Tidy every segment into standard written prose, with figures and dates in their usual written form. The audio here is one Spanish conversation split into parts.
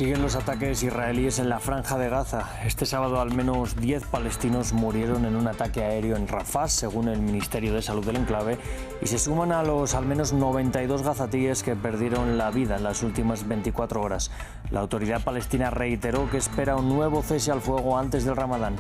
Siguen los ataques israelíes en la Franja de Gaza. Este sábado al menos 10 palestinos murieron en un ataque aéreo en Rafah, según el Ministerio de Salud del enclave, y se suman a los al menos 92 gazatíes que perdieron la vida en las últimas 24 horas. La autoridad palestina reiteró que espera un nuevo cese al fuego antes del Ramadán.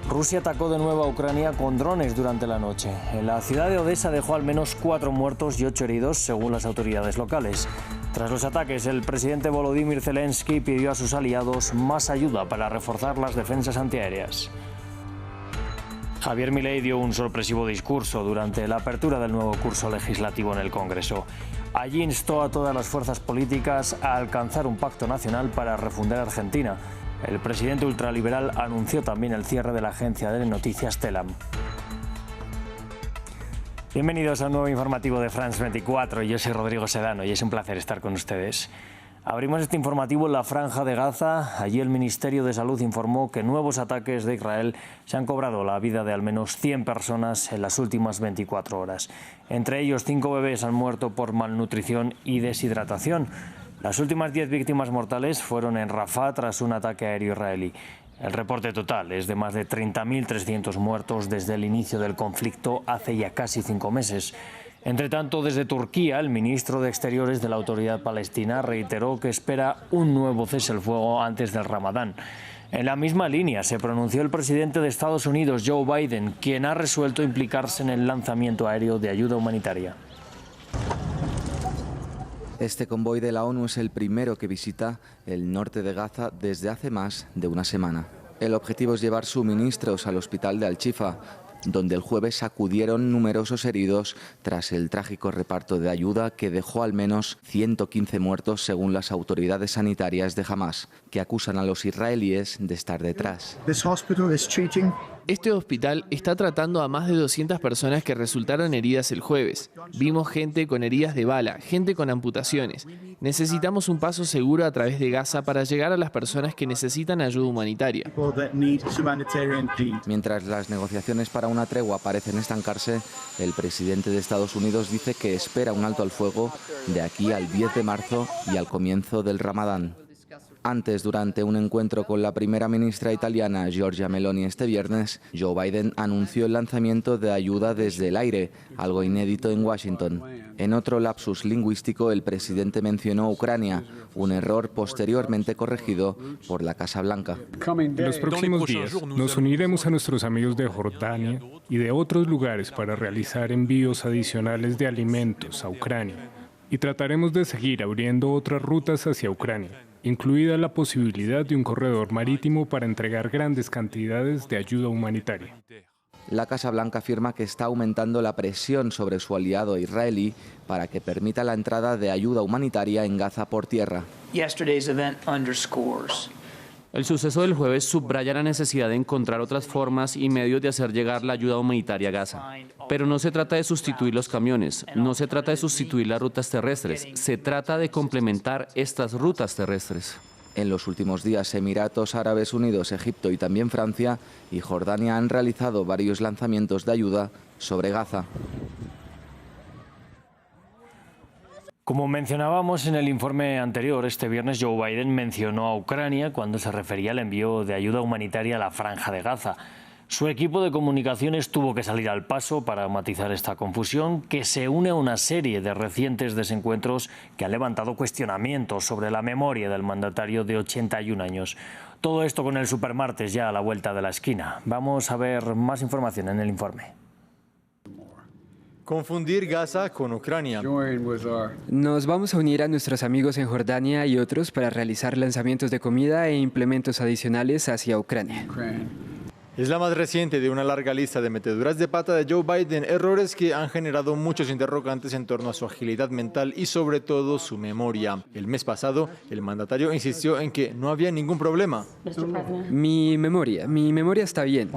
Rusia atacó de nuevo a Ucrania con drones durante la noche. En la ciudad de Odessa dejó al menos 4 muertos y 8 heridos, según las autoridades locales. Tras los ataques, el presidente Volodymyr Zelensky pidió a sus aliados más ayuda para reforzar las defensas antiaéreas. Javier Milei dio un sorpresivo discurso durante la apertura del nuevo curso legislativo en el Congreso. Allí instó a todas las fuerzas políticas a alcanzar un pacto nacional para refundar Argentina. El presidente ultraliberal anunció también el cierre de la agencia de noticias Telam. Bienvenidos a un nuevo informativo de France 24. Yo soy Rodrigo Sedano y es un placer estar con ustedes. Abrimos este informativo en la Franja de Gaza. Allí el Ministerio de Salud informó que nuevos ataques de Israel se han cobrado la vida de al menos 100 personas en las últimas 24 horas. Entre ellos, 5 bebés han muerto por malnutrición y deshidratación. Las últimas 10 víctimas mortales fueron en Rafah tras un ataque aéreo israelí. El reporte total es de más de 30.300 muertos desde el inicio del conflicto hace ya casi 5 meses. Entre tanto, desde Turquía, el ministro de Exteriores de la Autoridad Palestina reiteró que espera un nuevo cese al fuego antes del Ramadán. En la misma línea se pronunció el presidente de Estados Unidos, Joe Biden, quien ha resuelto implicarse en el lanzamiento aéreo de ayuda humanitaria. Este convoy de la ONU es el primero que visita el norte de Gaza desde hace más de una semana. El objetivo es llevar suministros al hospital de Al-Shifa, donde el jueves acudieron numerosos heridos tras el trágico reparto de ayuda que dejó al menos 115 muertos según las autoridades sanitarias de Hamás, que acusan a los israelíes de estar detrás. Este hospital está tratando a más de 200 personas que resultaron heridas el jueves. Vimos gente con heridas de bala, gente con amputaciones. Necesitamos un paso seguro a través de Gaza para llegar a las personas que necesitan ayuda humanitaria. Mientras las negociaciones para una tregua parecen estancarse, el presidente de Estados Unidos dice que espera un alto al fuego de aquí al 10 de marzo y al comienzo del Ramadán. Antes, durante un encuentro con la primera ministra italiana Giorgia Meloni este viernes, Joe Biden anunció el lanzamiento de ayuda desde el aire, algo inédito en Washington. En otro lapsus lingüístico, el presidente mencionó Ucrania, un error posteriormente corregido por la Casa Blanca. En los próximos días nos uniremos a nuestros amigos de Jordania y de otros lugares para realizar envíos adicionales de alimentos a Ucrania y trataremos de seguir abriendo otras rutas hacia Ucrania, incluida la posibilidad de un corredor marítimo para entregar grandes cantidades de ayuda humanitaria. La Casa Blanca afirma que está aumentando la presión sobre su aliado israelí para que permita la entrada de ayuda humanitaria en Gaza por tierra. El suceso del jueves subraya la necesidad de encontrar otras formas y medios de hacer llegar la ayuda humanitaria a Gaza. Pero no se trata de sustituir los camiones, no se trata de sustituir las rutas terrestres, se trata de complementar estas rutas terrestres. En los últimos días, Emiratos Árabes Unidos, Egipto y también Francia y Jordania han realizado varios lanzamientos de ayuda sobre Gaza. Como mencionábamos en el informe anterior, este viernes Joe Biden mencionó a Ucrania cuando se refería al envío de ayuda humanitaria a la Franja de Gaza. Su equipo de comunicaciones tuvo que salir al paso para matizar esta confusión, que se une a una serie de recientes desencuentros que han levantado cuestionamientos sobre la memoria del mandatario de 81 años. Todo esto con el supermartes ya a la vuelta de la esquina. Vamos a ver más información en el informe. Confundir Gaza con Ucrania. Nos vamos a unir a nuestros amigos en Jordania y otros para realizar lanzamientos de comida e implementos adicionales hacia Ucrania. Es la más reciente de una larga lista de meteduras de pata de Joe Biden, errores que han generado muchos interrogantes en torno a su agilidad mental y sobre todo su memoria. El mes pasado, el mandatario insistió en que no había ningún problema. Mi memoria está bien.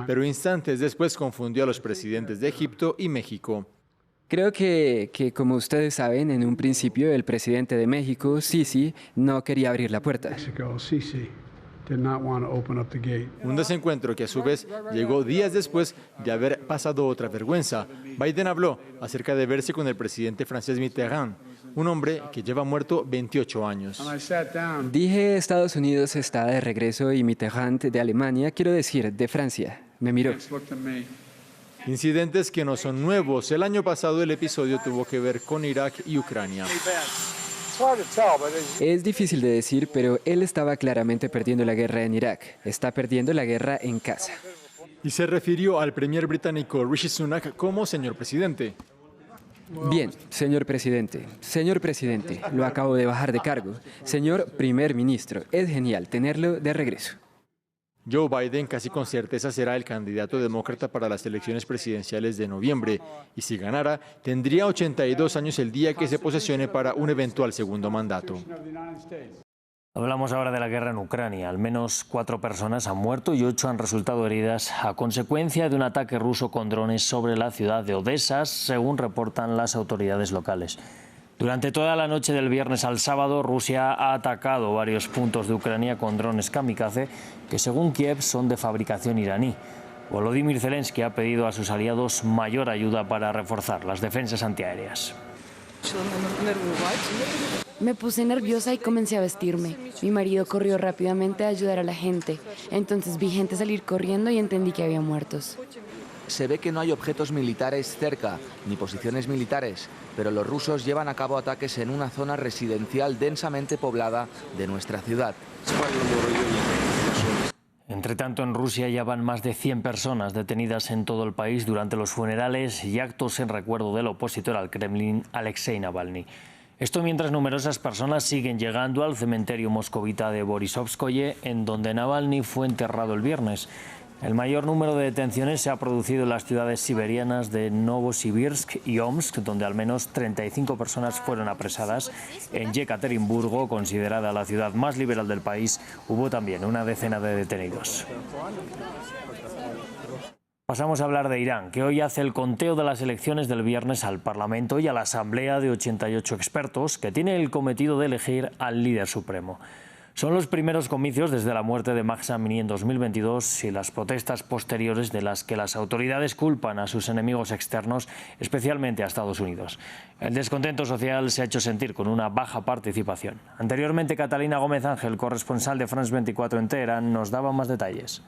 Pero instantes después confundió a los presidentes de Egipto y México. Creo que, como ustedes saben, en un principio el presidente de México, Sisi, no quería abrir la puerta. Un desencuentro que a su vez llegó días después de haber pasado otra vergüenza. Biden habló acerca de verse con el presidente francés Mitterrand. un hombre que lleva muerto 28 años. Dije Estados Unidos está de regreso y Mitterrand de Alemania, quiero decir, de Francia. Me miró. Incidentes que no son nuevos. El año pasado el episodio tuvo que ver con Irak y Ucrania. Es difícil de decir, pero él estaba claramente perdiendo la guerra en Irak. Está perdiendo la guerra en casa. Y se refirió al premier británico Rishi Sunak como señor presidente. Bien, señor presidente. Señor presidente, lo acabo de bajar de cargo. Señor primer ministro, es genial tenerlo de regreso. Joe Biden casi con certeza será el candidato demócrata para las elecciones presidenciales de noviembre y si ganara tendría 82 años el día que se posesione para un eventual segundo mandato. Hablamos ahora de la guerra en Ucrania. Al menos 4 personas han muerto y 8 han resultado heridas a consecuencia de un ataque ruso con drones sobre la ciudad de Odesa, según reportan las autoridades locales. Durante toda la noche del viernes al sábado, Rusia ha atacado varios puntos de Ucrania con drones kamikaze que, según Kiev, son de fabricación iraní. Volodymyr Zelensky ha pedido a sus aliados mayor ayuda para reforzar las defensas antiaéreas. Me puse nerviosa y comencé a vestirme. Mi marido corrió rápidamente a ayudar a la gente. Entonces vi gente salir corriendo y entendí que había muertos. Se ve que no hay objetos militares cerca, ni posiciones militares, pero los rusos llevan a cabo ataques en una zona residencial densamente poblada de nuestra ciudad. Entre tanto, en Rusia ya van más de 100 personas detenidas en todo el país durante los funerales y actos en recuerdo del opositor al Kremlin, Alexei Navalny. Esto mientras numerosas personas siguen llegando al cementerio moscovita de Borisovskoye, en donde Navalny fue enterrado el viernes. El mayor número de detenciones se ha producido en las ciudades siberianas de Novosibirsk y Omsk, donde al menos 35 personas fueron apresadas. En Yekaterinburgo, considerada la ciudad más liberal del país, hubo también una decena de detenidos. Pasamos a hablar de Irán, que hoy hace el conteo de las elecciones del viernes al Parlamento y a la Asamblea de 88 expertos, que tiene el cometido de elegir al líder supremo. Son los primeros comicios desde la muerte de Mahsa Amini en 2022 y las protestas posteriores de las que las autoridades culpan a sus enemigos externos, especialmente a Estados Unidos. El descontento social se ha hecho sentir con una baja participación. Anteriormente, Catalina Gómez Ángel, corresponsal de France 24 en Teherán, nos daba más detalles.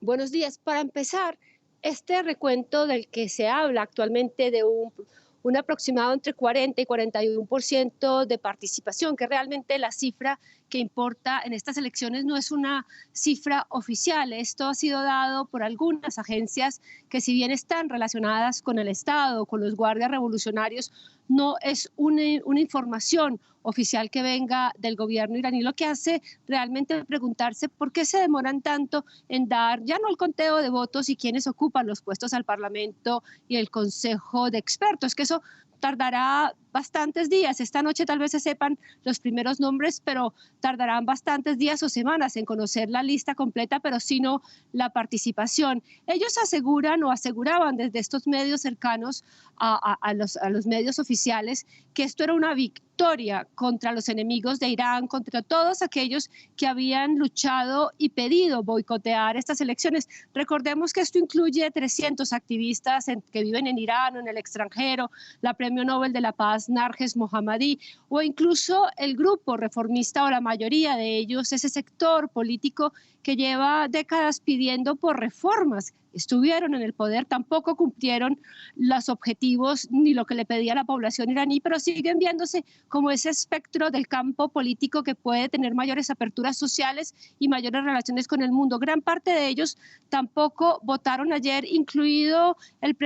Buenos días. Para empezar, este recuento del que se habla actualmente de un aproximado entre 40 y 41% de participación, que realmente la cifra que importa en estas elecciones no es una cifra oficial. Esto ha sido dado por algunas agencias que, si bien están relacionadas con el Estado, con los guardias revolucionarios, no es una información oficial que venga del gobierno iraní, lo que hace realmente preguntarse por qué se demoran tanto en dar ya no el conteo de votos y quiénes ocupan los puestos al Parlamento y el Consejo de Expertos, que eso tardará bastantes días. Esta noche tal vez se sepan los primeros nombres, pero tardarán bastantes días o semanas en conocer la lista completa, pero si no la participación. Ellos aseguran o aseguraban desde estos medios cercanos a los medios oficiales que esto era una victoria contra los enemigos de Irán, contra todos aquellos que habían luchado y pedido boicotear estas elecciones. Recordemos que esto incluye 300 activistas que viven en Irán o en el extranjero, la Premio Nobel de la Paz Narges Mohammadi, o incluso el grupo reformista, o la mayoría de ellos, ese sector político que lleva décadas pidiendo por reformas. Estuvieron en el poder, tampoco cumplieron los objetivos ni lo que le pedía la población iraní, pero siguen viéndose como ese espectro del campo político que puede tener mayores aperturas sociales y mayores relaciones con el mundo. Gran parte de ellos tampoco votaron ayer, incluido el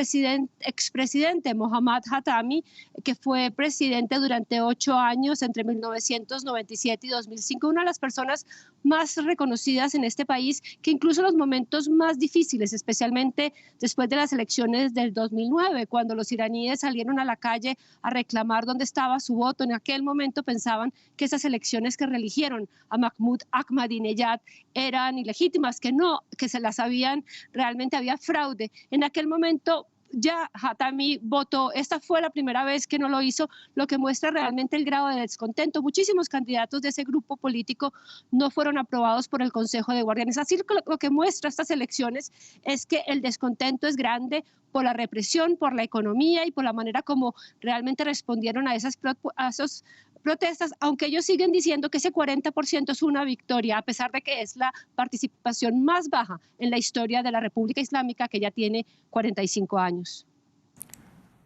expresidente Mohammad Khatami, que fue presidente durante 8 años, entre 1997 y 2005, una de las personas más reconocidas en este país, que incluso en los momentos más difíciles, especialmente después de las elecciones del 2009, cuando los iraníes salieron a la calle a reclamar dónde estaba su voto, en aquel momento pensaban que esas elecciones que reeligieron a Mahmoud Ahmadinejad eran ilegítimas, que no, que se las habían, realmente había fraude. En aquel momento ya Hatami votó, esta fue la primera vez que no lo hizo, lo que muestra realmente el grado de descontento. Muchísimos candidatos de ese grupo político no fueron aprobados por el Consejo de Guardianes. Así lo que muestra estas elecciones es que el descontento es grande por la represión, por la economía y por la manera como realmente respondieron a esas protestas, aunque ellos siguen diciendo que ese 40% es una victoria, a pesar de que es la participación más baja en la historia de la República Islámica, que ya tiene 45 años.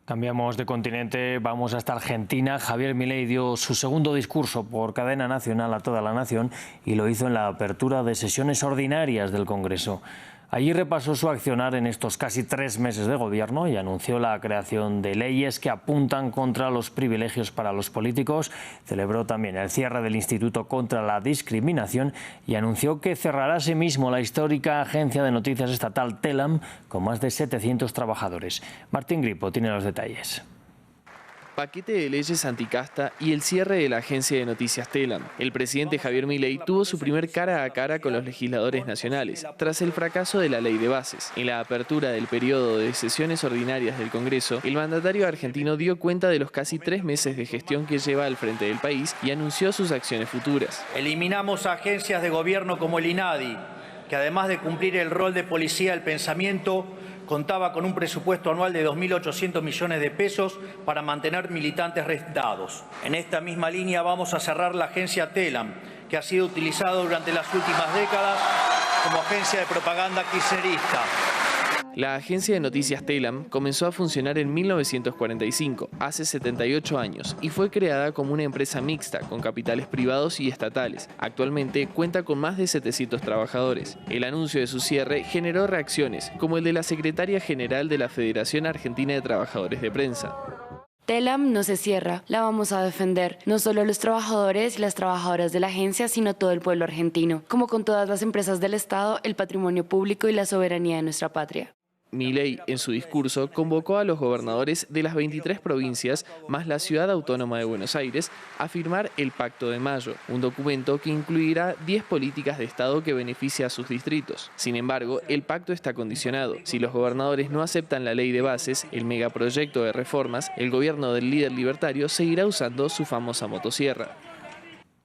Cambiamos de continente, vamos hasta Argentina. Javier Milei dio su segundo discurso por cadena nacional a toda la nación y lo hizo en la apertura de sesiones ordinarias del Congreso. Allí repasó su accionar en estos casi 3 meses de gobierno y anunció la creación de leyes que apuntan contra los privilegios para los políticos. Celebró también el cierre del Instituto contra la Discriminación y anunció que cerrará asimismo la histórica agencia de noticias estatal Telam con más de 700 trabajadores. Martín Gripo tiene los detalles. Paquete de leyes anticasta y el cierre de la agencia de noticias Telam. El presidente Javier Milei tuvo su primer cara a cara con los legisladores nacionales, tras el fracaso de la ley de bases. En la apertura del periodo de sesiones ordinarias del Congreso, el mandatario argentino dio cuenta de los casi 3 meses de gestión que lleva al frente del país y anunció sus acciones futuras. Eliminamos agencias de gobierno como el INADI, que además de cumplir el rol de policía del pensamiento, contaba con un presupuesto anual de 2.800 millones de pesos para mantener militantes rentados. En esta misma línea vamos a cerrar la agencia Telam, que ha sido utilizada durante las últimas décadas como agencia de propaganda kirchnerista. La agencia de noticias Telam comenzó a funcionar en 1945, hace 78 años, y fue creada como una empresa mixta con capitales privados y estatales. Actualmente cuenta con más de 700 trabajadores. El anuncio de su cierre generó reacciones, como el de la secretaria general de la Federación Argentina de Trabajadores de Prensa. Telam no se cierra, la vamos a defender, no solo los trabajadores y las trabajadoras de la agencia, sino todo el pueblo argentino. Como con todas las empresas del Estado, el patrimonio público y la soberanía de nuestra patria. Milei, en su discurso, convocó a los gobernadores de las 23 provincias, más la Ciudad Autónoma de Buenos Aires, a firmar el Pacto de Mayo, un documento que incluirá 10 políticas de Estado que beneficia a sus distritos. Sin embargo, el pacto está condicionado. Si los gobernadores no aceptan la ley de bases, el megaproyecto de reformas, el gobierno del líder libertario seguirá usando su famosa motosierra.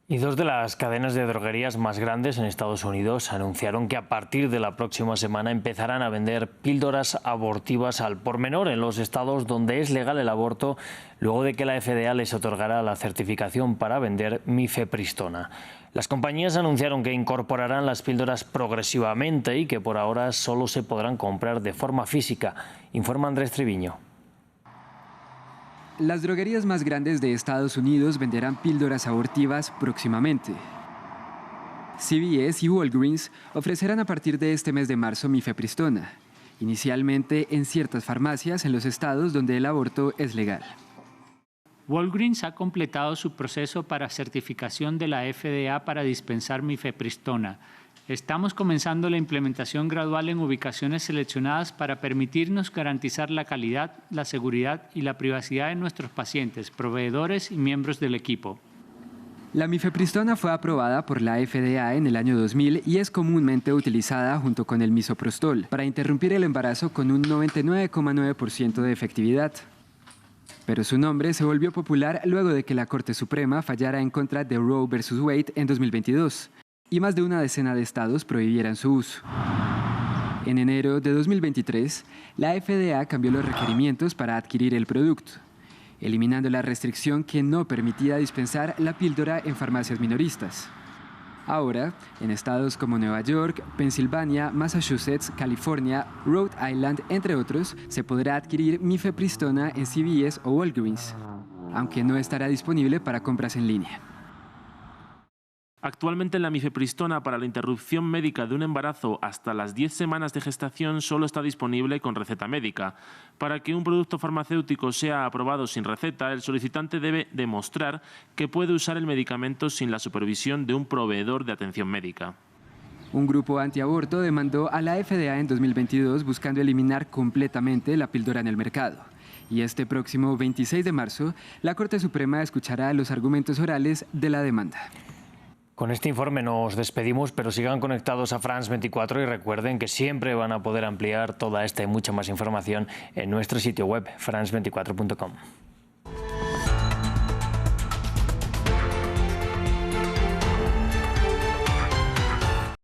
Y 2 de las cadenas de droguerías más grandes en Estados Unidos anunciaron que a partir de la próxima semana empezarán a vender píldoras abortivas al por menor en los estados donde es legal el aborto, luego de que la FDA les otorgara la certificación para vender mifepristona. Las compañías anunciaron que incorporarán las píldoras progresivamente y que por ahora solo se podrán comprar de forma física, informa Andrés Triviño. Las droguerías más grandes de Estados Unidos venderán píldoras abortivas próximamente. CVS y Walgreens ofrecerán a partir de este mes de marzo mifepristona, inicialmente en ciertas farmacias en los estados donde el aborto es legal. Walgreens ha completado su proceso para certificación de la FDA para dispensar mifepristona. Estamos comenzando la implementación gradual en ubicaciones seleccionadas para permitirnos garantizar la calidad, la seguridad y la privacidad de nuestros pacientes, proveedores y miembros del equipo. La mifepristona fue aprobada por la FDA en el año 2000 y es comúnmente utilizada junto con el misoprostol para interrumpir el embarazo con un 99,9% de efectividad. Pero su nombre se volvió popular luego de que la Corte Suprema fallara en contra de Roe vs. Wade en 2022. Y más de una decena de estados prohibieran su uso. En enero de 2023, la FDA cambió los requerimientos para adquirir el producto, eliminando la restricción que no permitía dispensar la píldora en farmacias minoristas. Ahora, en estados como Nueva York, Pensilvania, Massachusetts, California, Rhode Island, entre otros, se podrá adquirir mifepristona en CVS o Walgreens, aunque no estará disponible para compras en línea. Actualmente la mifepristona para la interrupción médica de un embarazo hasta las 10 semanas de gestación solo está disponible con receta médica. Para que un producto farmacéutico sea aprobado sin receta, el solicitante debe demostrar que puede usar el medicamento sin la supervisión de un proveedor de atención médica. Un grupo antiaborto demandó a la FDA en 2022 buscando eliminar completamente la píldora en el mercado. Y este próximo 26 de marzo, la Corte Suprema escuchará los argumentos orales de la demanda. Con este informe nos despedimos, pero sigan conectados a France 24 y recuerden que siempre van a poder ampliar toda esta y mucha más información en nuestro sitio web, france24.com.